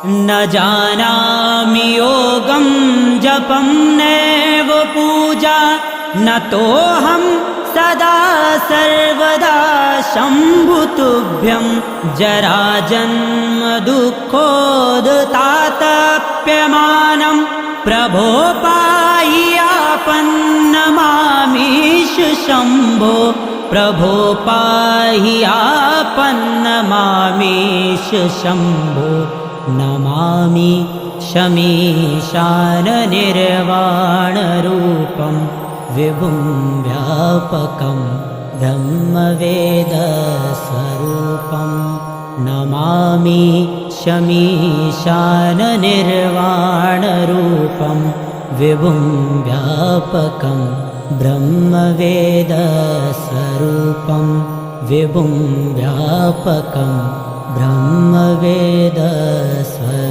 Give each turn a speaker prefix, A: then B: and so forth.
A: न जानामि योगं जपं नैव पूजा न तोऽहं सदा सर्वदा शम्भुतुभ्यं जराजन्म दुःखोदतातप्यमानं प्रभो पाहि आपन्नमामीश शम्भो प्रभो पाहि आपन्नमामीश शम्भो नमामि शमीशाननिर्वाणरूपं विभुं व्यापकं ब्रह्मवेदस्वरूपं नमामि शमीशाननिर्वाणरूपं विभुं व्यापकं ब्रह्मवेदस्वरूपं विभुं व्यापकं ब्रह्मवेदस्वरूपम्।